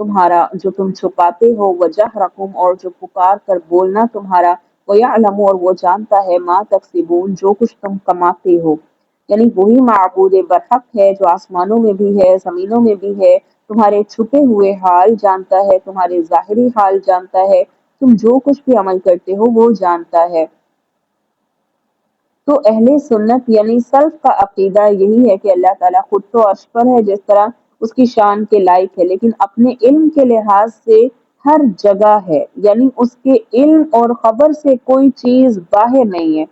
تمہارا جو تم چھپاتے ہو، وجہرکم اور جو پکار کر بولنا تمہارا، ویعلم اور وہ جانتا ہے ما تکسبون جو کچھ تم کماتے ہو، یعنی وہی معبود برحق ہے جو آسمانوں میں بھی ہے زمینوں میں بھی ہے، تمہارے چھپے ہوئے حال جانتا ہے، تمہارے ظاہری حال جانتا ہے، تم جو کچھ بھی عمل کرتے ہو وہ جانتا ہے۔ تو اہل سنت یعنی سلف کا عقیدہ یہی ہے کہ اللہ تعالیٰ خود تو عرش پر ہے جس طرح اس کی شان کے لائق ہے، لیکن اپنے علم کے لحاظ سے ہر جگہ ہے، یعنی اس کے علم اور خبر سے کوئی چیز باہر نہیں ہے۔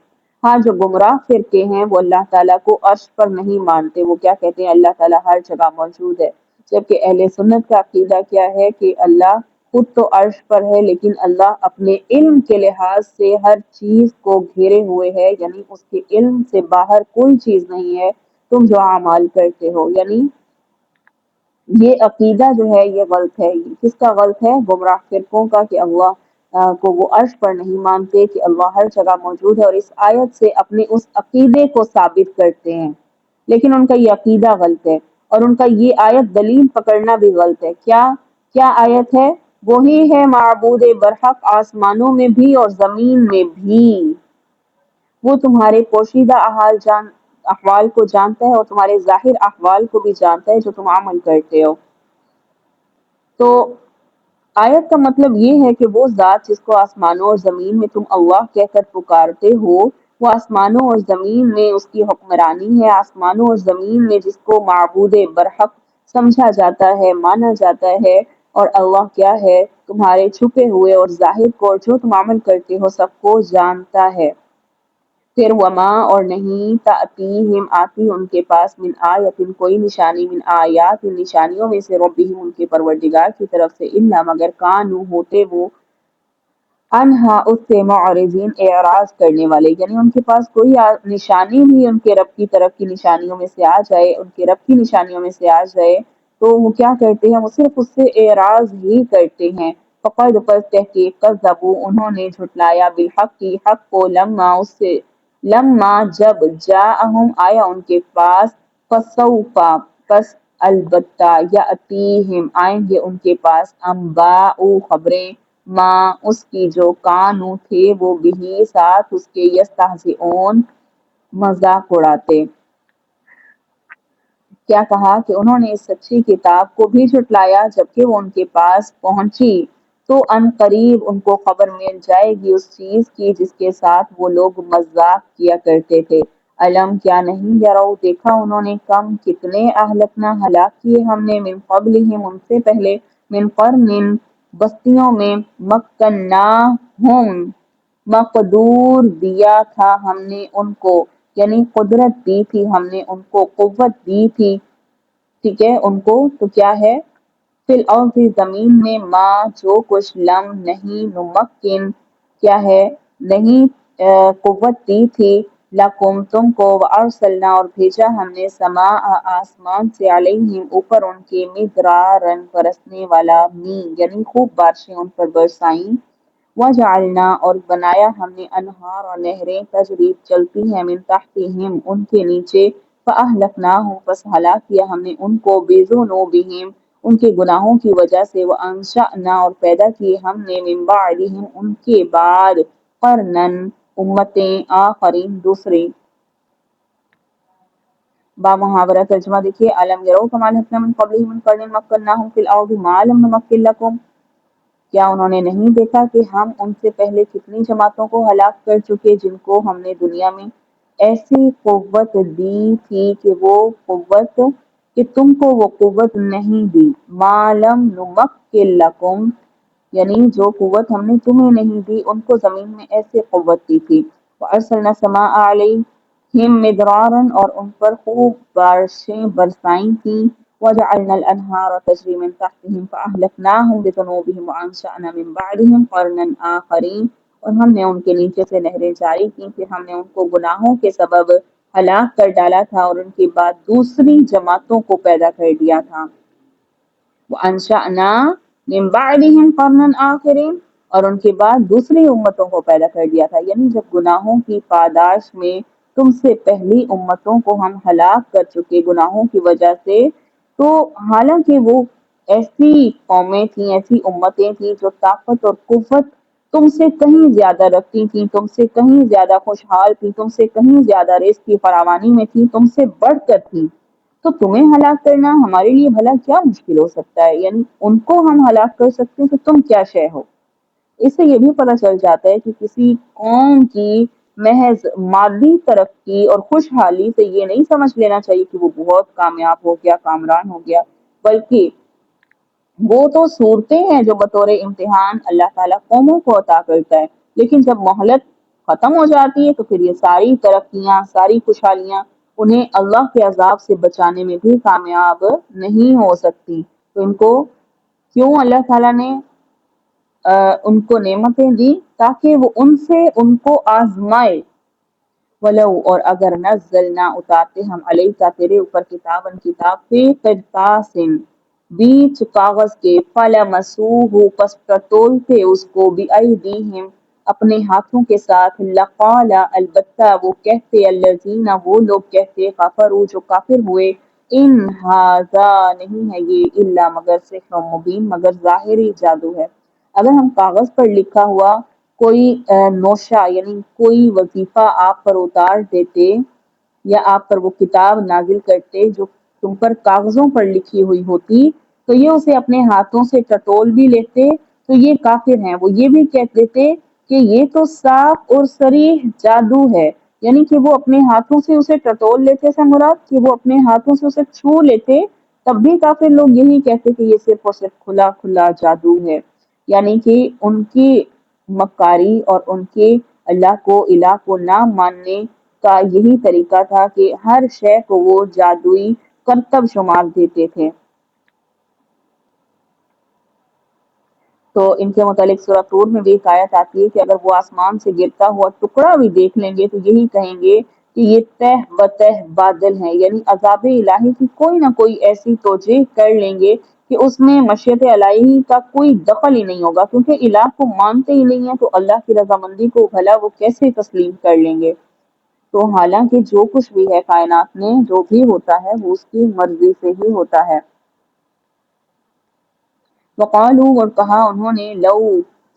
ہاں جو گمراہ فرقے ہیں وہ اللہ تعالیٰ کو عرش پر نہیں مانتے، وہ کیا کہتے ہیں اللہ تعالیٰ ہر جگہ موجود ہے، جبکہ اہل سنت کا عقیدہ کیا ہے کہ اللہ خود تو عرش پر ہے لیکن اللہ اپنے علم کے لحاظ سے ہر چیز کو گھیرے ہوئے ہے، یعنی اس کے علم سے باہر کوئی چیز نہیں ہے تم جو اعمال کرتے ہو۔ یعنی یہ عقیدہ جو ہے یہ غلط ہے۔ کس کا غلط ہے؟ گمراہ فرقوں کا، کہ اللہ کو وہ عرش پر نہیں مانتے، کہ اللہ ہر جگہ موجود ہے، اور اس آیت سے اپنے اس عقیدے کو ثابت کرتے ہیں، لیکن ان کا یہ عقیدہ غلط ہے، اور ان کا یہ آیت دلیل پکڑنا بھی غلط ہے۔ کیا کیا آیت ہے؟ وہی ہے معبود برحق آسمانوں میں بھی اور زمین میں بھی، وہ تمہارے پوشیدہ احوال کو جانتا ہے اور تمہارے ظاہر احوال کو بھی جانتا ہے جو تم عمل کرتے ہو۔ تو آیت کا مطلب یہ ہے کہ وہ ذات جس کو آسمانوں اور زمین میں تم اللہ کہہ کر پکارتے ہو، وہ آسمانوں اور زمین میں اس کی حکمرانی ہے، آسمانوں اور زمین میں جس کو معبود برحق سمجھا جاتا ہے، مانا جاتا ہے، اور اللہ کیا ہے؟ تمہارے چھپے ہوئے اور ظاہر کو، جو تم عمل کرتے ہو سب کو جانتا ہے۔ پھر وما اور نہیں تأتیہم آتی ان کے پاس من آیت کوئی نشانی، من آیات نشانیوں میں سے، ربہم ان کے پروردگار کی طرف سے، الا مگر کانوا ہوتے وہ انہا اس سے معرضین اعراض کرنے والے، یعنی ان کے پاس کوئی نشانی بھی ان کے رب کی طرف کی نشانیوں میں سے آ جائے، ان کے رب کی نشانیوں میں سے آ جائے تو وہ کیا کرتے ہیں؟ وہ صرف اس سے اعراض ہی کرتے ہیں۔ فقد پس تحقیق کذبوا انہوں نے جھٹلایا بالحق کی حق کو، لما جب جاءہم آیا ان کے پاس، فسوف پس البتہ یاتیہم آئیں گے ان کے پاس، انباء خبریں، ماں اس کی جو کانو تھے وہ بھی ساتھ اس کے یستہزئون مذاق اڑاتے۔ کیا کہا کہ انہوں نے اس سچی کتاب کو بھی جھٹلایا جبکہ وہ ان کے پاس پہنچی، تو ان قریب ان کو خبر مل جائے گی اس چیز کی جس کے ساتھ وہ لوگ مذاق کیا کرتے تھے۔ علم کیا نہیں یرو دیکھا انہوں نے، کم کتنے اہلکنا ہلاک کیے ہم نے، من قبلہم ان سے پہلے، من قرن بستیوں میں، مکناہم مقدور دیا تھا ہم نے ان کو، یعنی قدرت دی تھی ہم نے ان کو، قوت دی تھی، ٹھیک ہے ان کو، تو کیا ہے؟ فی الارض زمین میں، ما جو کچھ، لم نہیں، نمکن کیا ہے؟ نہیں قوت دی تھی، لکم تم کو، وارسلنا اور بھیجا ہم نے، سماء آسمان سے، علیہم اوپر ان کے، مدرارن برسنے والا، یعنی خوب بارشیں ان پر برسائیں، وجعلنا اور بنایا ہم نے، انہار اور نہریں، تجری چلتی ہیں، من تحتہم ان کے نیچے، فاہلکناہم پس ہلاک کیا ہم نے ان کو، بذنوبہم ان کے گناہوں کی وجہ سے، وانشأنا اور پیدا کیے ہم نے، من بعدہم ان کے بعد، قرنن امتیں، آخرین دوسری۔ با محاورہ ترجمہ دیکھیے، علم یرو کما اہلکنا من قبلہم من قرن مکناہم فی الارض ما لم نمکن لکم، کیا انہوں نے نہیں دیکھا کہ ہم ان سے پہلے کتنی جماعتوں کو ہلاک کر چکے جن کو ہم نے دنیا میں ایسی قوت دی تھی کہ وہ قوت، کہ تم کو وہ قوت نہیں دی، ما لم نمکن لکم یعنی جو قوت ہم نے تمہیں نہیں دی ان کو زمین میں ایسے قوت دی تھی۔ وَأَرْسَلْنَا السَّمَاءَ عَلَيْهِمْ مِدْرَارًا اور ان پر خوب بارشیں برسائی تھیں، وَجَعَلْنَا الْأَنْهَارَ تَجْرِي مِن تَحْتِهِمْ فَأَهْلَكْنَاهُمْ بِذُنُوبِهِمْ وَأَنشَأْنَا مِن بَعْدِهِمْ قَرْنًا آخَرِينَ اور ہم نے ان کے نیچے سے نہریں جاری کی، پھر ہم نے ان کو گناہوں کے سبب ہلاک کر ڈالا تھا اور ان کے بعد دوسری جماعتوں کو پیدا کر دیا تھا۔ وَأَنشَأْنَا مِن بَعْدِهِمْ قَرْنًا آخَرِينَ اور ان کے بعد دوسری امتوں کو پیدا کر دیا تھا، یعنی جب گناہوں کی پاداش میں تم سے پہلی امتوں کو ہم ہلاک کر چکے گناہوں کی وجہ سے، تو حالانکہ وہ ایسی قومیں تھیں، ایسی امتیں تھیں جو طاقت اور قوت تم سے کہیں زیادہ رکھتی تھیں، تم سے کہیں زیادہ خوشحال تھیں، تم سے کہیں زیادہ رزق کی فراوانی میں تھیں، تم سے بڑھ کر تھیں، تو تمہیں ہلاک کرنا ہمارے لیے بھلا کیا مشکل ہو سکتا ہے؟ یعنی ان کو ہم ہلاک کر سکتے ہیں تو تم کیا شے ہو؟ اس سے یہ بھی پتہ چل جاتا ہے کہ کسی قوم کی محض مادی ترقی اور خوشحالی سے یہ نہیں سمجھ لینا چاہیے کہ وہ بہت کامیاب ہو گیا، کامران ہو گیا، بلکہ وہ تو صورتیں ہیں جو بطور امتحان اللہ تعالیٰ قوموں کو عطا کرتا ہے، لیکن جب مہلت ختم ہو جاتی ہے تو پھر یہ ساری ترقیاں، ساری خوشحالیاں انہیں اللہ کے عذاب سے بچانے میں بھی کامیاب نہیں ہو سکتی۔ تو ان کو کیوں اللہ تعالیٰ نے ان کو نعمتیں دی؟ تاکہ وہ ان سے ان کو آزمائے۔ ولو اور اگر نزلنا اتارتے ہم علیکا تیرے اوپر کتابن کتاب فی قرطاسن بیچ کاغذ کے فلمسوہ پس ٹٹولتے اس کو بأیدیہم اپنے ہاتھوں کے ساتھ، لقال البتہ وہ کہتے، الذین وہ لوگ کہتے، کفروا جو کافر ہوئے، ان ھذا نہیں ہے یہ الا مگر سحر مبین مگر ظاہری جادو ہے۔ اگر ہم کاغذ پر لکھا ہوا کوئی نوشہ یعنی کوئی وظیفہ آپ پر اتار دیتے یا آپ پر وہ کتاب نازل کرتے جو تم پر کاغذوں پر لکھی ہوئی ہوتی، تو یہ اسے اپنے ہاتھوں سے ٹٹول بھی لیتے تو یہ کافر ہیں۔ وہ یہ بھی کہہ دیتے کہ یہ تو صاف اور صریح جادو ہے، یعنی کہ وہ اپنے ہاتھوں سے اسے ٹٹول لیتے سے مراد کہ وہ اپنے ہاتھوں سے اسے چھو لیتے، تب بھی کافر لوگ یہی کہتے کہ یہ صرف اور صرف کھلا کھلا جادو ہے۔ یعنی کہ ان کی مکاری اور ان کے اللہ کو الہ کو نہ ماننے کا یہی طریقہ تھا کہ ہر شے کو وہ جادوئی کرتب شمار دیتے تھے۔ تو ان کے متعلق سورہ طور میں بھی ایک آیت آتی ہے کہ اگر وہ آسمان سے گرتا ہوا ٹکڑا بھی دیکھ لیں گے تو یہی کہیں گے کہ یہ تہ بتہ بادل ہیں، یعنی عذاب الہی کی کوئی نہ کوئی ایسی توجہ کر لیں گے کہ اس میں مشیت الہی کا کوئی دخل ہی نہیں ہوگا، کیونکہ الہ کو مانتے ہی نہیں ہیں تو اللہ کی رضامندی کو بھلا وہ کیسے تسلیم کر لیں گے؟ تو حالانکہ جو کچھ بھی ہے کائنات میں، جو بھی ہوتا ہے وہ اس کی مرضی سے ہی ہوتا ہے۔ وقالو اور کہا انہوں نے، لو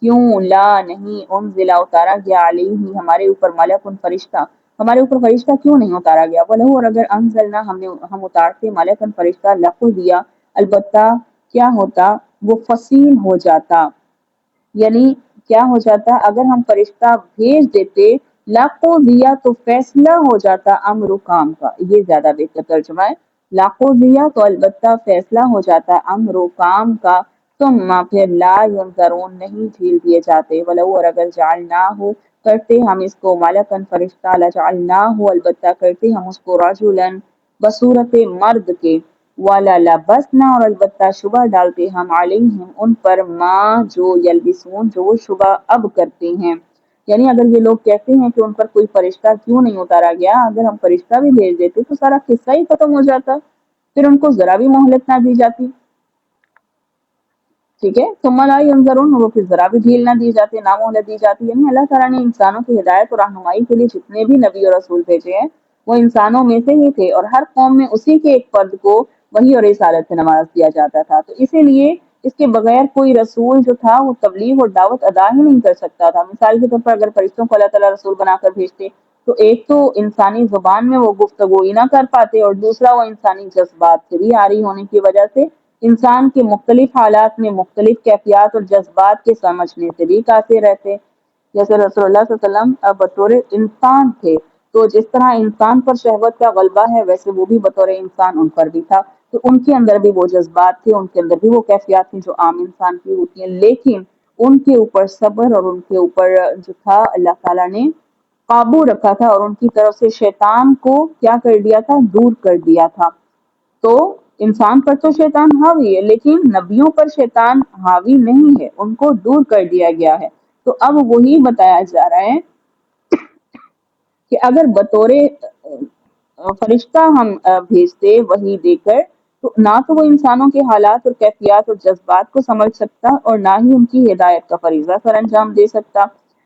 کیوں، لا نہیں، انزل اتارا گیا علیہ ہمارے اوپر ملکن فرشتہ، ہمارے اوپر فرشتہ کیوں نہیں اتارا گیا؟ ولو اور اگر انزلنا ہم اتارتے ملکن فرشتہ، لقضیا البتہ کیا ہوتا، وہ فصیل ہو جاتا، یعنی کیا ہو جاتا اگر ہم فرشتہ بھیج دیتے، لقضیا تو فیصلہ ہو جاتا، امر کام کا، یہ زیادہ بہتر ترجمہ ہے، لقضیا تو البتہ فیصلہ ہو جاتا امر کام کا، ثم پھر لا ینظرون نہیں جھیل دیے جاتے، ولو اور اگر جعلنا ہو کرتے ہم اس کو ملکن فرشتہ، لجعلنا ہو البتہ کرتے ہم اس کو رجلن بصورت مرد کے، والا لبسنا اور البتہ شبہ ڈالتے ہم علیہم ان پر ما جو یلبسون جو وہ شبہ اب کرتے ہیں۔ یعنی اگر یہ لوگ کہتے ہیں کہ ان پر کوئی فرشتہ کیوں نہیں اتارا گیا، اگر ہم فرشتہ بھی بھیج دیتے تو سارا قصہ ہی ختم ہو جاتا، پھر ان کو ذرا بھی مہلت نہ دی جاتی، ٹھیک ہے، ثم لا ینظرون، وہ پھر ذرا بھی ڈھیل نہ دی جاتی، نہ مہلت دی جاتی۔ یعنی اللہ تعالیٰ نے انسانوں کی ہدایت اور رہنمائی کے لیے جتنے بھی نبی اور رسول بھیجے ہیں وہ انسانوں میں سے ہی تھے، اور ہر قوم میں اسی کے ایک فرد کو وحی اور رسالت سے نواز دیا جاتا تھا، تو اسی لیے اس کے بغیر کوئی رسول جو تھا وہ تبلیغ اور دعوت ادا ہی نہیں کر سکتا تھا۔ مثال کے طور پر اگر فرشتوں کو اللہ تعالیٰ رسول بنا کر بھیجتے تو ایک تو انسانی زبان میں وہ گفتگو ہی نہ کر پاتے، اور دوسرا وہ انسانی جذبات سے بھی عاری ہونے کی وجہ سے انسان کے مختلف حالات میں مختلف کیفیات اور جذبات کے سمجھنے سے بھی قاصر رہتے۔ جیسے رسول اللہ صلی اللہ علیہ وسلم بطور انسان تھے، تو جس طرح انسان پر شہوت کا غلبہ ہے ویسے وہ بھی بطور انسان ان پر بھی تھا، تو ان کے اندر بھی وہ جذبات تھے، ان کے اندر بھی وہ کیفیات تھیں جو عام انسان کی ہوتی ہیں، لیکن ان کے اوپر صبر اور ان کے اوپر جو تھا اللہ تعالیٰ نے قابو رکھا تھا، اور ان کی طرف سے شیطان کو کیا کر دیا تھا، دور کر دیا تھا۔ تو انسان پر تو شیطان حاوی ہے، لیکن نبیوں پر شیطان حاوی نہیں ہے، ان کو دور کر دیا گیا ہے۔ تو اب وہی بتایا جا رہا ہے کہ اگر بطور فرشتہ ہم بھیجتے وحی دے کر، تو نہ تو وہ انسانوں کے حالات اور کیفیات اور جذبات کو سمجھ سکتا اور نہ ہی ان کی ہدایت کا فریضہ سر انجام دے سکتا۔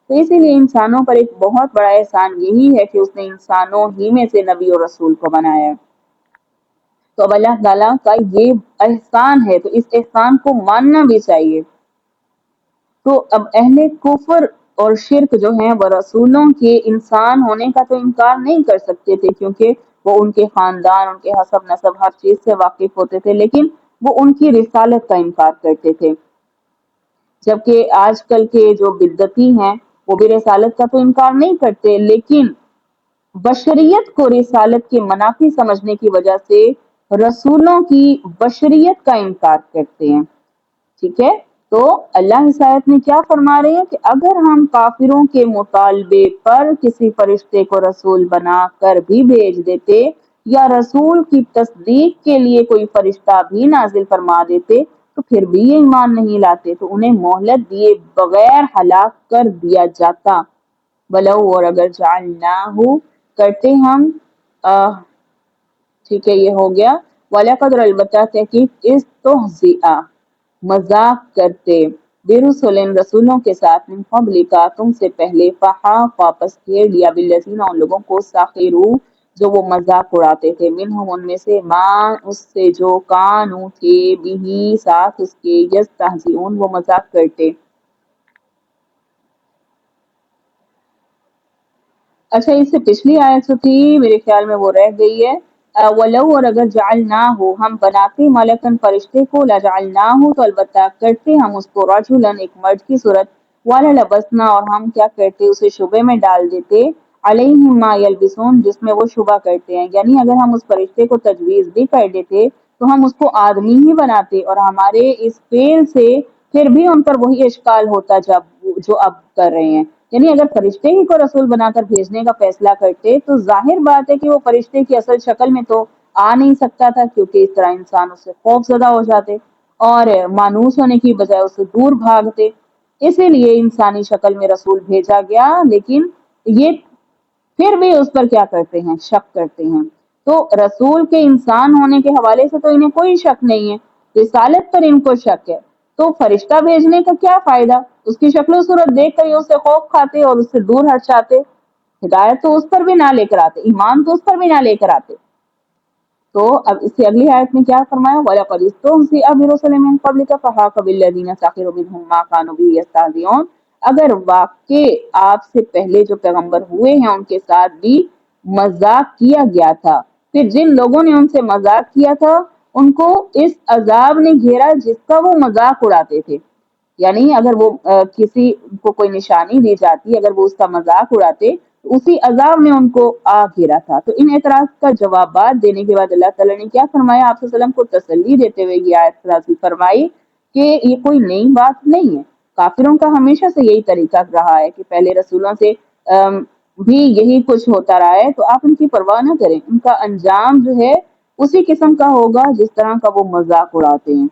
تو اسی لیے انسانوں پر ایک بہت بڑا احسان یہی ہے کہ اس نے انسانوں ہی میں سے نبی اور رسول کو بنایا ہے۔ تو اب اللہ تعالیٰ کا یہ احسان ہے تو اس احسان کو ماننا بھی چاہیے۔ تو اب اہل کفر اور شرک جو ہیں وہ رسولوں کے انسان ہونے کا تو انکار نہیں کر سکتے تھے، کیونکہ وہ ان کے خاندان، ان کے حسب نسب ہر چیز سے واقف ہوتے تھے، لیکن وہ ان کی رسالت کا انکار کرتے تھے۔ جبکہ آج کل کے جو بدعتی ہیں وہ بھی رسالت کا تو انکار نہیں کرتے، لیکن بشریت کو رسالت کے منافی سمجھنے کی وجہ سے رسولوں کی بشریت کا انکار کرتے ہیں۔ ٹھیک ہے، تو اللہ اس آیت میں کیا فرما رہے ہیں کہ اگر ہم کافروں کے مطالبے پر کسی فرشتے کو رسول بنا کر بھی بھیج دیتے یا رسول کی تصدیق کے لیے کوئی فرشتہ بھی نازل فرما دیتے تو پھر بھی یہ ایمان نہیں لاتے، تو انہیں مہلت دیے بغیر ہلاک کر دیا جاتا۔ ولو، اور اگر جعلناہ کرتے ہم ٹھیک ہے، یہ ہو گیا۔ وَلَقَدْ، البتہ تحقیق استہزئ مذاق کرتے برسول رسولوں کے ساتھ من قبلک تم سے پہلے فحاق واپس پھیر لیا بالذین ان لوگوں کو سخروا جو وہ مذاق اڑاتے تھے منہم ان میں سے ما اس سے جو کانوا تھے بھی ساتھ اس کے یستہزئون وہ مذاق کرتے۔ اچھا، اس سے پچھلی آیت جو تھی میرے خیال میں وہ رہ گئی ہے۔ وَلَوْ، اور اگر جعلناہ ہم بناتے ملکن فرشتے کو لجعلناہ تو البتہ کرتے ہم اس کو رجلا ایک مرد کی صورت وَلَلَبَسْنَا اور ہم کیا کرتے اسے شبے میں ڈال دیتے علیہم ما یلبسون جس میں وہ شبہ کرتے ہیں، یعنی اگر ہم اس فرشتے کو تجویز بھی کر دیتے تو ہم اس کو آدمی ہی بناتے اور ہمارے اس فعل سے پھر بھی ان پر وہی اشکال ہوتا جو اب کر رہے ہیں۔ یعنی اگر فرشتے ہی کو رسول بنا کر بھیجنے کا فیصلہ کرتے تو ظاہر بات ہے کہ وہ فرشتے کی اصل شکل میں تو آ نہیں سکتا تھا، کیونکہ اس طرح انسان اس سے خوف زدہ ہو جاتے اور مانوس ہونے کی بجائے اس سے دور بھاگتے۔ اسی لیے انسانی شکل میں رسول بھیجا گیا، لیکن یہ پھر بھی اس پر کیا کرتے ہیں، شک کرتے ہیں۔ تو رسول کے انسان ہونے کے حوالے سے تو انہیں کوئی شک نہیں ہے، رسالت پر ان کو شک ہے، تو فرشتہ بھیجنے کا کیا فائدہ؟ اس کی شکل و صورت دیکھ کر ہی اس سے خوف کھاتے اور اس سے دور ہٹ جاتے، ہدایت تو اس پر بھی نہ لے کر آتے، ایمان تو اس پر بھی نہ لے کر آتے۔ تو اب اس سے اگلی آیت میں کیا فرمایا؟ وَلَقَدِ اسْتُهْزِئَ بِرُسُلٍ مِّن قَبْلِكَ فَحَاقَ بِالَّذِينَ سَخِرُوا مِنْهُم مَّا كَانُوا بِهِ يَسْتَهْزِئُونَ اگر واقع آپ سے پہلے جو پیغمبر ہوئے ہیں ان کے ساتھ بھی مذاق کیا گیا تھا، پھر جن لوگوں نے ان سے مذاق کیا تھا ان کو اس عذاب نے گھیرا جس کا وہ مذاق اڑاتے تھے۔ یعنی اگر وہ کسی کو کوئی نشانی دی جاتی، اگر وہ اس کا مذاق اڑاتے تو اسی عذاب نے ان کو آ گھیرا تھا۔ تو ان اعتراض کا جوابات دینے کے بعد اللہ تعالیٰ نے کیا فرمایا؟ آپ صلی اللہ علیہ وسلم کو تسلی دیتے ہوئے یہ آیت نازل فرمائی کہ یہ کوئی نئی بات نہیں ہے، کافروں کا ہمیشہ سے یہی طریقہ رہا ہے کہ پہلے رسولوں سے بھی یہی کچھ ہوتا رہا ہے، تو آپ ان کی پرواہ نہ کریں، ان کا انجام جو ہے اسی قسم کا ہوگا جس طرح کا وہ مذاق اڑاتے ہیں۔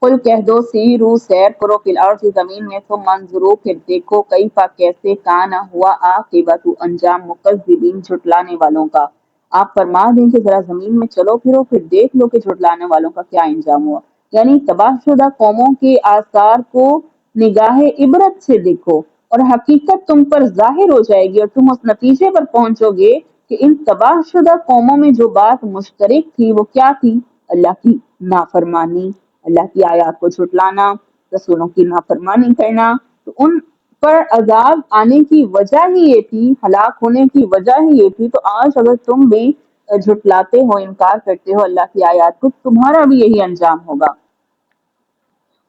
قل کہہ دو سیرو سیر کرو فی الارض زمین میں ثم انظروا پھر دیکھو کیفا کیسے کانا ہوا عاقبۃ انجام مکذبین جھٹلانے والوں کا۔ آپ فرما دیں کہ ذرا زمین میں چلو پھرو پھر دیکھ لو کہ جھٹلانے والوں کا کیا انجام ہوا، یعنی تباہ شدہ قوموں کے آثار کو نگاہ عبرت سے دیکھو اور حقیقت تم پر ظاہر ہو جائے گی اور تم اس نتیجے پر پہنچو گے کہ ان تباہ شدہ قوموں میں جو بات مشترک تھی وہ کیا تھی؟ اللہ کی نافرمانی، اللہ کی آیات کو جھٹلانا، رسولوں کی نافرمانی کرنا۔ تو ان پر عذاب آنے کی وجہ ہی یہ تھی، ہلاک ہونے کی وجہ ہی یہ تھی۔ تو آج اگر تم بھی جھٹلاتے ہو، انکار کرتے ہو اللہ کی آیات کو، تمہارا بھی یہی انجام ہوگا۔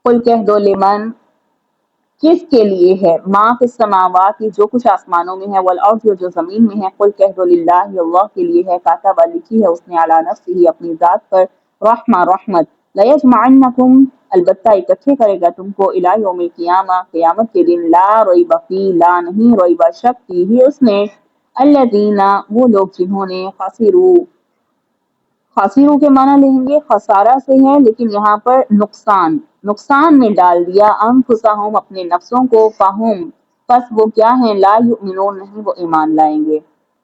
قل کہہ دو لمن کس کے لیے ہے، ما فی السماوات جو کچھ آسمانوں میں ہے، والارض جو زمین میں ہے، قل کہہ دو للہ اللہ کے لیے ہے، کاتب لکھی ہے اس نے علی نفسہ اپنی ذات پر رحمہ رحمت، لیجمعنکم البتہ اکٹھے کرے گا تم کو الی یوم القیامہ قیامت کے دن، لا ریب فی لا نہیں ریب شک فی ہی اس میں، الذین وہ لوگ جنہوں نے خاسرو کے معنی لیں گے خسارہ سے ہے، لیکن یہاں پر نقصان میں ڈال دیا انفسہم اپنے نفسوں کو، فہم پس وہ کیا ہیں، لا یؤمنون نہیں وہ ایمان لائیں گے۔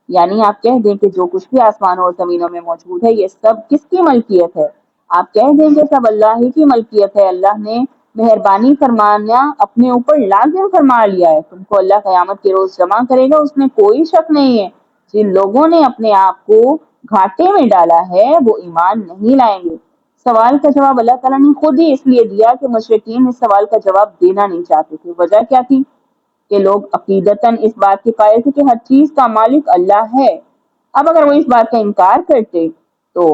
یعنی آپ کہہ دیں کہ جو کچھ بھی آسمانوں اور زمینوں میں موجود ہے یہ سب کس کی ملکیت ہے؟ آپ کہہ دیں گے سب اللہ ہی کی ملکیت ہے، اللہ نے مہربانی فرمانا اپنے اوپر لازم فرما لیا ہے، تم کو اللہ قیامت کے روز جمع کرے گا، اس میں کوئی شک نہیں ہے۔ جن لوگوں نے اپنے آپ کو گھاٹے میں ڈالا ہے وہ ایمان نہیں لائیں گے۔ سوال کا جواب اللہ تعالیٰ نے خود ہی اس لیے دیا کہ مشرکین اس سوال کا جواب دینا نہیں چاہتے تھے۔ وجہ کیا تھی؟ کہ لوگ عقیدتاً اس بات کے قائل تھے کہ ہر چیز کا مالک اللہ ہے۔ اب اگر وہ اس بات کا انکار کرتے تو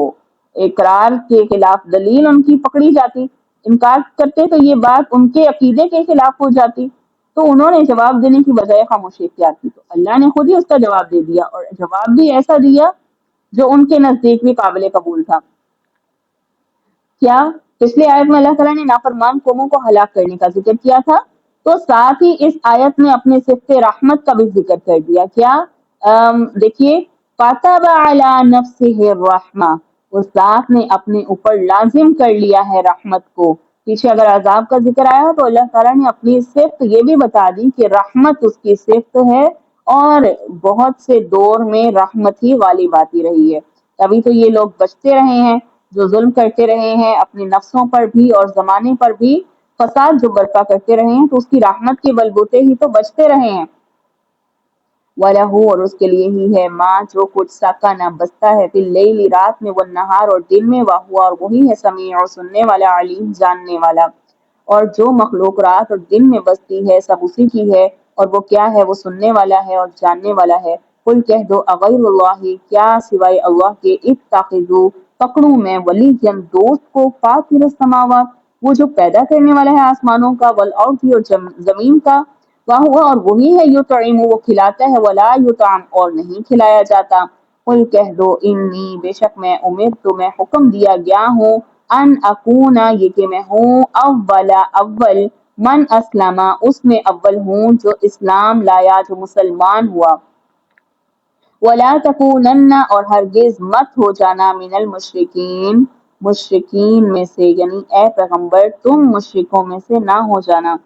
اقرار کے خلاف دلیل ان کی پکڑی جاتی، انکار کرتے تو یہ بات ان کے عقیدے کے خلاف ہو جاتی۔ تو انہوں نے جواب دینے کی بجائے خاموشی اختیار کی، تو اللہ نے خود ہی اس کا جواب دے دیا، اور جواب بھی ایسا دیا جو ان کے نزدیک بھی قابل قبول تھا۔ کیا پچھلی آیت میں اللہ تعالیٰ نے نافرمان قوموں کو ہلاک کرنے کا ذکر کیا تھا، تو ساتھ ہی اس آیت میں اپنے صفت رحمت کا بھی ذکر کر دیا۔ کیا دیکھیے، فَتَبَ عَلَى نَفْسِهِ الرَّحْمَةِ، اس ذات نے اپنے اوپر لازم کر لیا ہے رحمت کو۔ پیچھے اگر عذاب کا ذکر آیا تو اللہ تعالیٰ نے اپنی صفت یہ بھی بتا دی کہ رحمت اس کی صفت ہے، اور بہت سے دور میں رحمت ہی غالب آتی رہی ہے۔ تبھی تو یہ لوگ بچتے رہے ہیں، جو ظلم کرتے رہے ہیں اپنے نفسوں پر بھی اور زمانے پر بھی، فساد جو برپا کرتے رہے ہیں، تو اس کی رحمت کے بلبوتے ہی تو بچتے رہے ہیں۔ وَلَهُ، اور اس کے لیے ہی ہے، ماں جو کچھ سکن بستا ہے، فی اللیل رات میں، والنہار اور دن میں، وَهُوَ اور وہی ہے، سمیع اور سننے والا، علیم جاننے والا۔ اور جو مخلوق رات اور دن میں بستی ہے سب اسی کی ہے، اور وہ کیا ہے؟ وہ سننے والا ہے اور جاننے والا ہے۔ قل کہہ دو، اغیر اللہ، کیا سوائے اللہ کے، اتخذوا پکڑوں میں، ولیًا دوست کو، فاطر السماوات وہ جو پیدا کرنے والا ہے آسمانوں کا، والارض اور زمین کا، وَهُوَ اور وہی ہے، یطعم وہ کھلاتا ہے، ولا یطعم اور نہیں کھلایا جاتا۔ قل کہہ دو، انی بے شک میں، امرت میں حکم دیا گیا ہوں، ان اکونا یہ کہ میں ہوں، اول من اسلم اس میں اول ہوں جو اسلام لایا، جو مسلمان ہوا۔ وَلَا تَكُونَنَّ اور ہرگز مت ہو جانا، من المشرکین مشرکین میں سے، یعنی اے پیغمبر تم مشرکوں میں سے نہ ہو جانا۔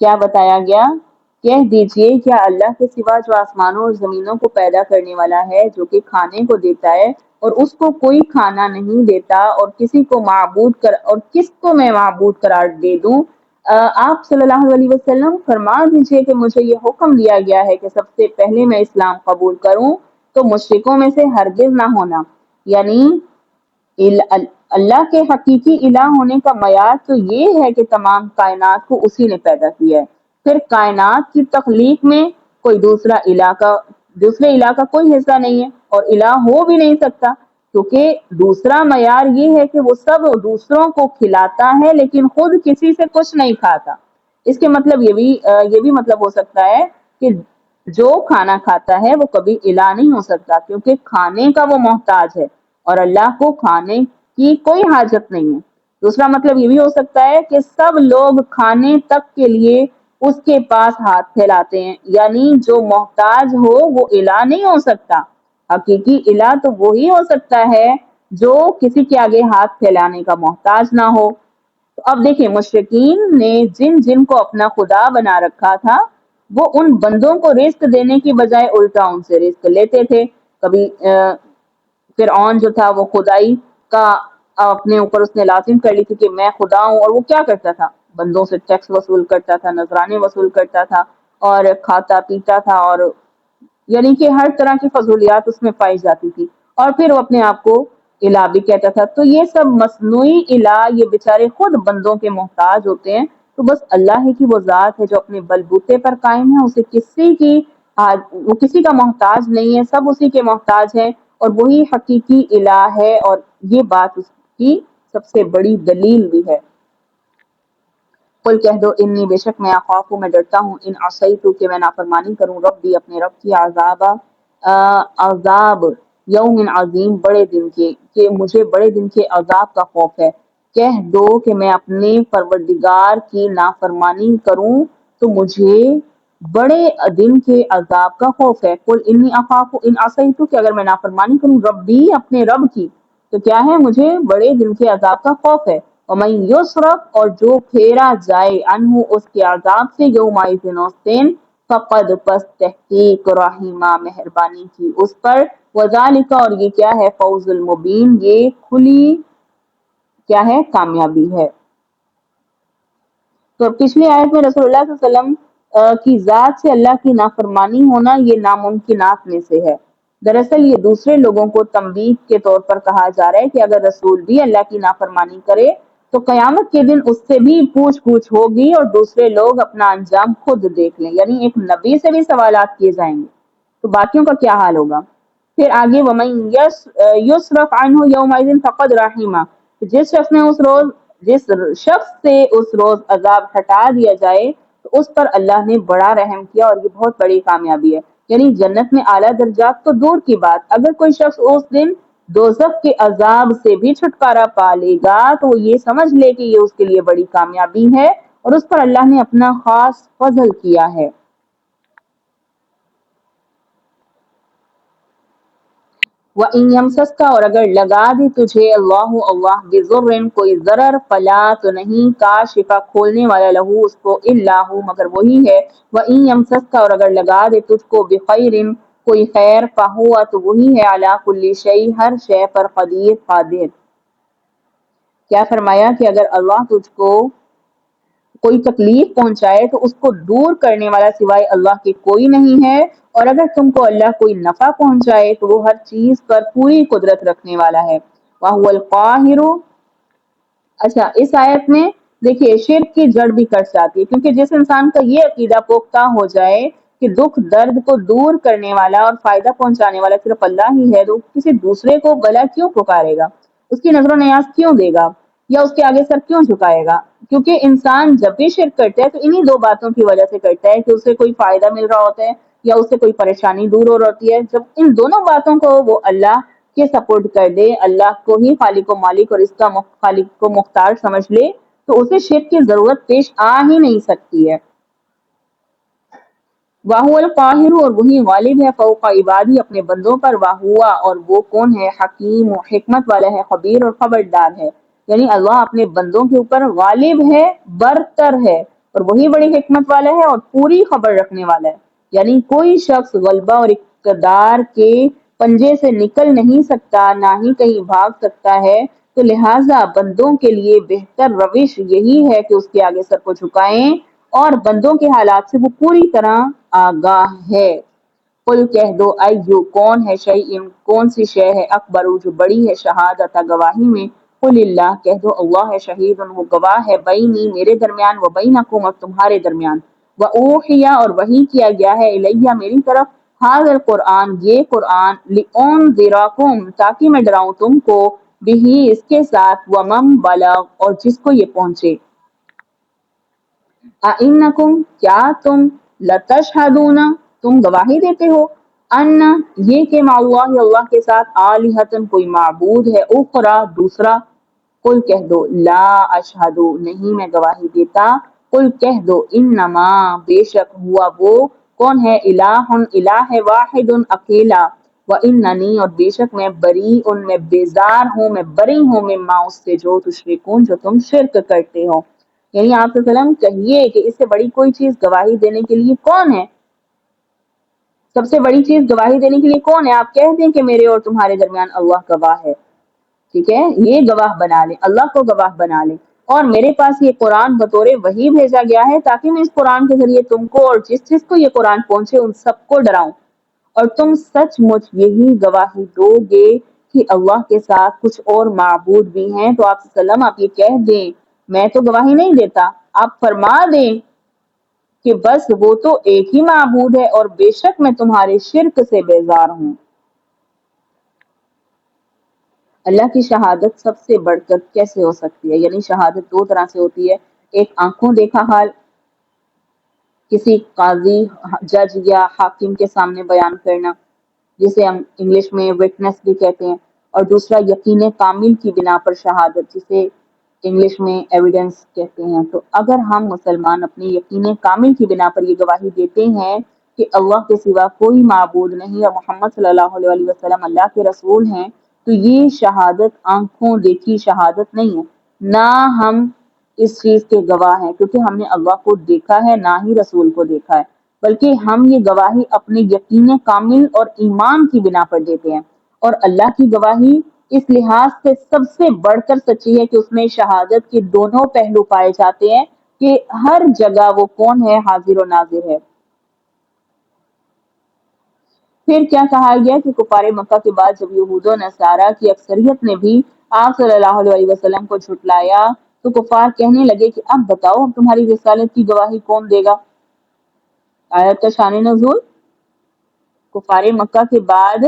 کیا بتایا گیا؟ کہہ دیجئے، کیا اللہ کے سوا جو آسمانوں اور زمینوں کو پیدا کرنے والا ہے، جو کہ کھانے کو دیتا ہے اور اس کو کوئی کھانا نہیں دیتا، اور کسی کو معبود اور کس کو میں معبود قرار دے دوں؟ آپ صلی اللہ علیہ وسلم فرما دیجئے کہ مجھے یہ حکم دیا گیا ہے کہ سب سے پہلے میں اسلام قبول کروں، تو مشرکوں میں سے ہرگز نہ ہونا۔ یعنی اللہ کے حقیقی الہ ہونے کا معیار تو یہ ہے کہ تمام کائنات کو اسی نے پیدا کیا ہے۔ پھر کائنات کی تخلیق میں کوئی دوسرے الہ کا کوئی حصہ نہیں ہے، اور الہ ہو بھی نہیں سکتا، کیونکہ دوسرا معیار یہ ہے کہ وہ سب دوسروں کو کھلاتا ہے لیکن خود کسی سے کچھ نہیں کھاتا۔ اس کے مطلب یہ بھی مطلب ہو سکتا ہے کہ جو کھانا کھاتا ہے وہ کبھی الہ نہیں ہو سکتا، کیونکہ کھانے کا وہ محتاج ہے، اور اللہ کو کھانے کی کوئی حاجت نہیں ہے۔ دوسرا مطلب یہ بھی ہو سکتا ہے کہ سب لوگ کھانے تک کے لیے اس کے پاس ہاتھ پھیلاتے ہیں، یعنی جو محتاج ہو وہ الہ نہیں ہو سکتا۔ حقیقی الہ تو وہی ہو سکتا ہے جو کسی کے آگے ہاتھ پھیلانے کا محتاج نہ ہو۔ تو اب دیکھیں، مشرکین نے جن جن کو اپنا خدا بنا رکھا تھا، وہ ان بندوں کو رزق دینے کی بجائے الٹا ان سے رزق لیتے تھے۔ کبھی فرعون جو تھا وہ خدائی کا اپنے اوپر اس نے لازم کر لی تھی کہ میں خدا ہوں، اور وہ کیا کرتا تھا؟ بندوں سے ٹیکس وصول کرتا تھا، نذرانے وصول کرتا تھا، اور کھاتا پیتا تھا، اور یعنی کہ ہر طرح کی فضولیات اس میں پائی جاتی تھی، اور پھر وہ اپنے آپ کو الہ بھی کہتا تھا۔ تو یہ سب مصنوعی الہ، یہ بیچارے خود بندوں کے محتاج ہوتے ہیں۔ تو بس اللہ ہی کی وہ ذات ہے جو اپنے بلبوتے پر قائم ہے، اسے وہ کسی کا محتاج نہیں ہے، سب اسی کے محتاج ہیں، اور وہی حقیقی الہ ہے، اور یہ بات اس کی سب سے بڑی دلیل بھی ہے۔ قل کہہ دو، انی بے شک میں اخاف میں ڈرتا ہوں، ان عصیت کہ میں نافرمانی کروں، ربی اپنے رب کی، عذاب یوم عظیم بڑے دن کے، کہ مجھے بڑے دن کے عذاب کا خوف ہے۔ کہہ دو کہ میں اپنے پروردگار کی نافرمانی کروں تو مجھے بڑے دن کے عذاب کا خوف ہے۔ قل انی اخاف ان عصیت کہ اگر میں نافرمانی کروں ربی اپنے رب کی، تو کیا ہے؟ مجھے بڑے دن کے عذاب کا خوف ہے۔ وَمَن يُصْرَفْ اور جو پھیرا جائے عنہ اس کے عذاب سے، یومئذ اس دن، فقد پس تحقیق رحیمہ مہربانی کی اس پر، وذالک اور یہ کیا ہے؟ فوز المبین یہ کھلی کیا ہے؟ کامیابی ہے۔ تو پچھلی آیت میں رسول اللہ صلی اللہ علیہ وسلم کی ذات سے اللہ کی نافرمانی ہونا یہ ناممکنات میں سے ہے۔ دراصل یہ دوسرے لوگوں کو تنبیہ کے طور پر کہا جا رہا ہے کہ اگر رسول بھی اللہ کی نافرمانی کرے تو قیامت کے دن اس سے بھی پوچھ گچھ ہوگی اور دوسرے لوگ اپنا انجام خود دیکھ لیں، یعنی ایک نبی سے بھی سوالات کیے جائیں گے تو باقیوں کا کیا حال ہوگا؟ پھر آگے وَمَن يُصْرَفْ عَنْهُ يَوْمَئِذٍ فَقَدْ رَحِمَهُ، جس شخص سے اس روز عذاب ہٹا دیا جائے تو اس پر اللہ نے بڑا رحم کیا اور یہ بہت بڑی کامیابی ہے، یعنی جنت میں اعلیٰ درجات تو دور کی بات، اگر کوئی شخص اس دن دوزخ کے عذاب سے بھی چھٹکارا پا لے گا تو وہ یہ سمجھ لے کہ یہ اس کے لیے بڑی کامیابی ہے اور اس پر اللہ نے اپنا خاص فضل کیا ہے۔ وَإِن يَمْسَسْكَ، اور اگر لگا دی تجھے اللہ بِضُرٍّ کوئی ضرر، فلا تو نہیں کاشفہ کھولنے والا لہو اس کو الا ہو مگر وہی ہے، وَإِن يَمْسَسْكَ، اور اگر لگا دے تجھ کو بخیر کوئی خیر، فہو تو وہی ہے علی کل شیء ہر شے پر قدیر قادر۔ کیا فرمایا کہ اگر اللہ تجھ کو کوئی تکلیف پہنچائے تو اس کو دور کرنے والا سوائے اللہ کے کوئی نہیں ہے، اور اگر تم کو اللہ کوئی نفع پہنچائے تو وہ ہر چیز پر پوری قدرت رکھنے والا ہے۔ وَهُوَ الْقَاهِرُ۔ اچھا، اس آیت میں دیکھیے شرک کی جڑ بھی کٹ جاتی ہے، کیونکہ جس انسان کا یہ عقیدہ پختہ ہو جائے کہ دکھ درد کو دور کرنے والا اور فائدہ پہنچانے والا صرف اللہ ہی ہے، تو کسی دوسرے کو بھلا کیوں پکارے گا، اس کی نظر و نیاز کیوں دے گا یا اس کے آگے سر کیوں جھکائے گا؟ کیونکہ انسان جب بھی شرک کرتا ہے تو انہی دو باتوں کی وجہ سے کرتا ہے کہ اسے کوئی فائدہ مل رہا ہوتا ہے یا اس سے کوئی پریشانی دور ہو رہی ہے۔ جب ان دونوں باتوں کو وہ اللہ کے سپورٹ کر دے، اللہ کو ہی خالق و مالک اور اس کا خالق کو مختار سمجھ لے، تو اسے شرک کی ضرورت پیش آ ہی نہیں سکتی ہے۔ وَهُوَ الْقَاهِرُ، اور وہی غالب ہے فوق عبادی اپنے بندوں پر، وَهُوَ اور وہ کون ہے، حکیم و حکمت والا ہے، خبیر اور خبردار ہے، یعنی اللہ اپنے بندوں کے اوپر غالب ہے، برتر ہے اور وہی بڑی حکمت والا ہے اور پوری خبر رکھنے والا ہے، یعنی کوئی شخص غلبہ اور اقتدار کے پنجے سے نکل نہیں سکتا، نہ ہی کہیں بھاگ سکتا ہے، تو لہٰذا بندوں کے لیے بہتر روش یہی ہے کہ اس کے آگے سر کو جھکائیں اور بندوں کے حالات سے وہ پوری طرح آگاہ ہے۔ قل کہہ دو ایو کون ہے شیء کون سی شے ہے، اکبر جو بڑی ہے، شہادت گواہی میں، قل اللہ کہہ دو اللہ ہے، شہید وہ گواہ ہے، بینی میرے درمیان، و بینکم اور تمہارے درمیان، و اوحی اور وحی کیا گیا ہے، الیہ میری طرف، ھذا القرآن یہ قرآن، لانذرکم تاکہ میں ڈراؤں تم کو، بہ اس کے ساتھ، ومن بلغ اور جس کو یہ پہنچے۔ اَإِنَّکُمْ کیا تم، لَتَشْہَدُونَ تم گواہی دیتے ہو، ان یہ کہ مع اللہ اللہ کے ساتھ، آلہۃ کوئی معبود ہے، اخری دوسرا، قل کہہ دو لا اشہد نہیں میں گواہی دیتا، قل کہہ دو انما بے شک ہوا وہ کون ہے، الہ ہے، واحد اکیلا، واننی اور بے شک میں بریء میں بیزار ہوں، میں بری ہوں، مما اس سے جو تشرکون جو تم شرک کرتے ہو، یعنی آپ صلی اللہ علیہ وسلم کہیے کہ اس سے بڑی کوئی چیز گواہی دینے کے لیے کون ہے، سب سے بڑی چیز گواہی دینے کے لیے کون ہے، آپ کہہ دیں کہ میرے اور تمہارے درمیان اللہ گواہ ہے، ٹھیک ہے، یہ گواہ بنا لیں، اللہ کو گواہ بنا لیں، اور میرے پاس یہ قرآن بطور وحی بھیجا گیا ہے تاکہ میں اس قرآن کے ذریعے تم کو اور جس جس کو یہ قرآن پہنچے ان سب کو ڈراؤں، اور تم سچ مچ یہی گواہی دو گے کہ اللہ کے ساتھ کچھ اور معبود بھی ہیں، تو آپ صلی اللہ علیہ وسلم آپ یہ کہہ دیں، میں تو گواہی نہیں دیتا، آپ فرما دیں کہ بس وہ تو ایک ہی معبود ہے اور بے شک میں تمہارے شرک سے بیزار ہوں۔ اللہ کی شہادت سب سے بڑھ کر کیسے ہو سکتی ہے، یعنی شہادت دو طرح سے ہوتی ہے، ایک آنکھوں دیکھا حال کسی قاضی، جج یا حاکم کے سامنے بیان کرنا جسے ہم انگلش میں وٹنس بھی کہتے ہیں، اور دوسرا یقین کامل کی بنا پر شہادت جسے انگلش میں ایویڈنس کہتے ہیں۔ تو اگر ہم مسلمان اپنی یقین کامل کی بنا پر یہ گواہی دیتے ہیں کہ اللہ کے سوا کوئی معبود نہیں اور محمد صلی اللہ علیہ وسلم اللہ کے رسول ہیں، تو یہ شہادت آنکھوں دیکھی شہادت نہیں ہے، نہ ہم اس چیز کے گواہ ہیں کیونکہ ہم نے اللہ کو دیکھا ہے نہ ہی رسول کو دیکھا ہے، بلکہ ہم یہ گواہی اپنے یقین کامل اور ایمان کی بنا پر دیتے ہیں، اور اللہ کی گواہی اس لحاظ سے سب سے بڑھ کر سچی ہے کہ اس میں شہادت کے دونوں پہلو پائے جاتے ہیں کہ ہر جگہ وہ کون ہے، حاضر و ناظر ہے۔ پھر کیا کہا گیا کہ کفار مکہ کے بعد جب یہود و نصارہ کی اکثریت نے بھی آپ صلی اللہ علیہ وسلم کو جھٹلایا تو کفار کہنے لگے کہ اب بتاؤ اب تمہاری رسالت کی گواہی کون دے گا۔ آیت کا شان نزول کفار مکہ کے بعد،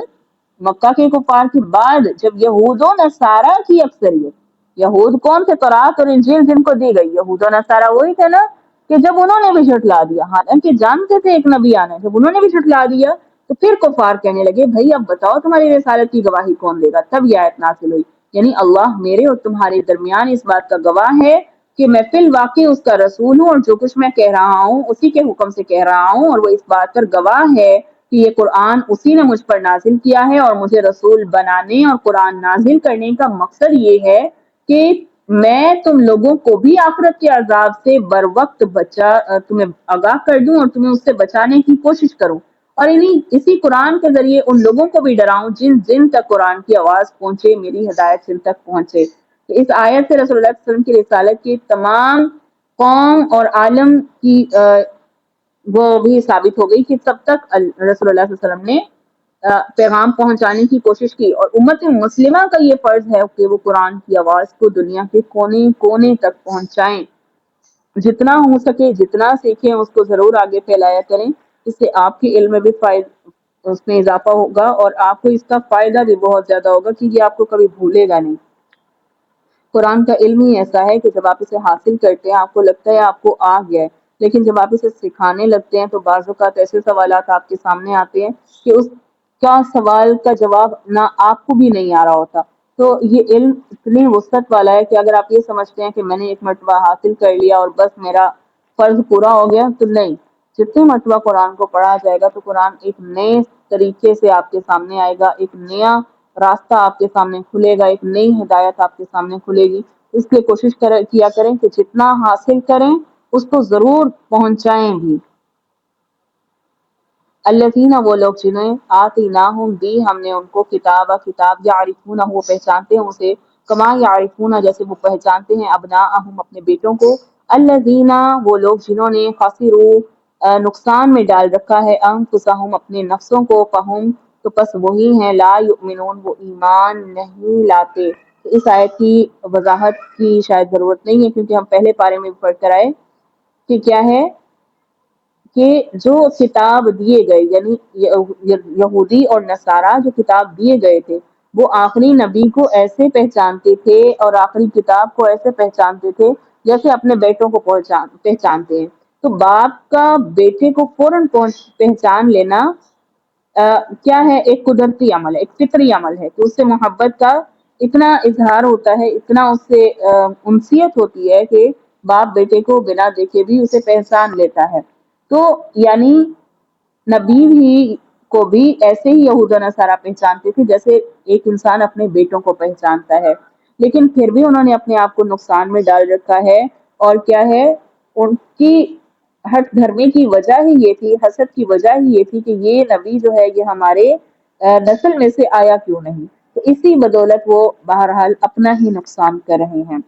مکہ کے کفار کے بعد جب یہود و نصارہ کی اکثریت، یہود کون تھے؟ تورات اور انجیل جن کو دی گئی، یہود و نصارہ وہی تھے نا کہ جب انہوں نے بھی جھٹلا دیا، حالانکہ جانتے تھے ایک نبی آنا ہے، جب انہوں نے بھی جھٹلا دیا تو پھر کفار کہنے لگے بھائی اب بتاؤ تمہاری رسالت کی گواہی کون دے گا۔ تب یہ آیت نازل ہوئی، یعنی اللہ میرے اور تمہارے درمیان اس بات کا گواہ ہے کہ میں فی الواقع اس کا رسول ہوں، اور جو کچھ میں کہہ رہا ہوں اسی کے حکم سے کہہ رہا ہوں، اور وہ اس بات پر گواہ ہے کہ یہ قرآن اسی نے مجھ پر نازل کیا ہے، اور مجھے رسول بنانے اور قرآن نازل کرنے کا مقصد یہ ہے کہ میں تم لوگوں کو بھی آخرت کے عذاب سے بر وقت تمہیں آگاہ کر دوں اور تمہیں اس سے بچانے کی کوشش کروں، اور اسی قرآن کے ذریعے ان لوگوں کو بھی ڈراؤں جن تک قرآن کی آواز پہنچے، میری ہدایت جن تک پہنچے۔ تو اس آیت سے رسول اللہ صلی اللہ علیہ وسلم کی رسالت کی تمام قوم اور عالم کی وہ بھی ثابت ہو گئی کہ تب تک رسول اللہ صلی اللہ علیہ وسلم نے پیغام پہنچانے کی کوشش کی، اور امت مسلمہ کا یہ فرض ہے کہ وہ قرآن کی آواز کو دنیا کے کونے کونے تک پہنچائیں، جتنا ہو سکے جتنا سیکھیں اس کو ضرور آگے پھیلایا کریں، اس سے آپ کے علم میں بھی اس میں اضافہ ہوگا اور آپ کو اس کا فائدہ بھی بہت زیادہ ہوگا کہ یہ آپ کو کبھی بھولے گا نہیں۔ قرآن کا علم ہی ایسا ہے کہ جب آپ اسے حاصل کرتے ہیں آپ کو لگتا ہے آپ کو آ گیا ہے، لیکن جب آپ اسے سکھانے لگتے ہیں تو بعض اوقات ایسے سوالات آپ کے سامنے آتے ہیں کہ اس کا سوال کا جواب نہ آپ کو بھی نہیں آ رہا ہوتا۔ تو یہ علم اتنی وسعت والا ہے کہ اگر آپ یہ سمجھتے ہیں کہ میں نے ایک مرتبہ حاصل کر لیا اور بس میرا فرض پورا ہو گیا، تو نہیں، جتنے مرتبہ قرآن کو پڑھا جائے گا تو قرآن ایک نئے طریقے سے آپ کے سامنے آئے گا، ایک نیا راستہ آپ کے سامنے کھلے گا، ایک نئی ہدایت آپ کے سامنے کھلے گی۔ اس لیے کوشش کیا کریں کہ جتنا حاصل کریں اس کو ضرور پہنچائیں بھی۔ الذین وہ لوگ جنہیں آتیناہم دی ہم نے ان کو کتاب یعرفونہ وہ پہچانتے ہیں اسے، کما یعرفونہ جیسے وہ پہچانتے ہیں ابناءہم اپنے بیٹوں کو۔ الذین وہ لوگ جنہوں نے خسروا نقصان میں ڈال رکھا ہے انفسہم اپنے نفسوں کو، فہم تو پس وہی ہیں لا یؤمنون وہ ایمان نہیں لاتے۔ تو اس آیت کی وضاحت کی شاید ضرورت نہیں ہے کیونکہ ہم پہلے پارے میں پڑھ کر آئے کہ کیا ہے کہ جو کتاب دیے گئے یعنی یہودی اور نصارہ جو کتاب دیے گئے تھے وہ آخری نبی کو ایسے پہچانتے تھے اور آخری کتاب کو ایسے پہچانتے تھے جیسے اپنے بیٹوں کو پہچانتے ہیں۔ تو باپ کا بیٹے کو فوراً پہچان لینا کیا ہے؟ ایک قدرتی عمل ہے، ایک فطری عمل ہے کہ اس سے محبت کا اتنا اظہار ہوتا ہے، اتنا اس سے انسیت ہوتی ہے کہ باپ بیٹے کو بنا دیکھے بھی اسے پہچان لیتا ہے۔ تو یعنی نبی بھی کو بھی ایسے ہی یہود و نصارہ پہچانتے تھے جیسے ایک انسان اپنے بیٹوں کو پہچانتا ہے، لیکن پھر بھی انہوں نے اپنے آپ کو نقصان میں ڈال رکھا ہے، اور کیا ہے ان کی ہٹ دھرمی کی وجہ ہی یہ تھی، حسد کی وجہ ہی یہ تھی کہ یہ نبی جو ہے یہ ہمارے نسل میں سے آیا کیوں نہیں، تو اسی بدولت وہ بہرحال اپنا ہی نقصان کر رہے ہیں۔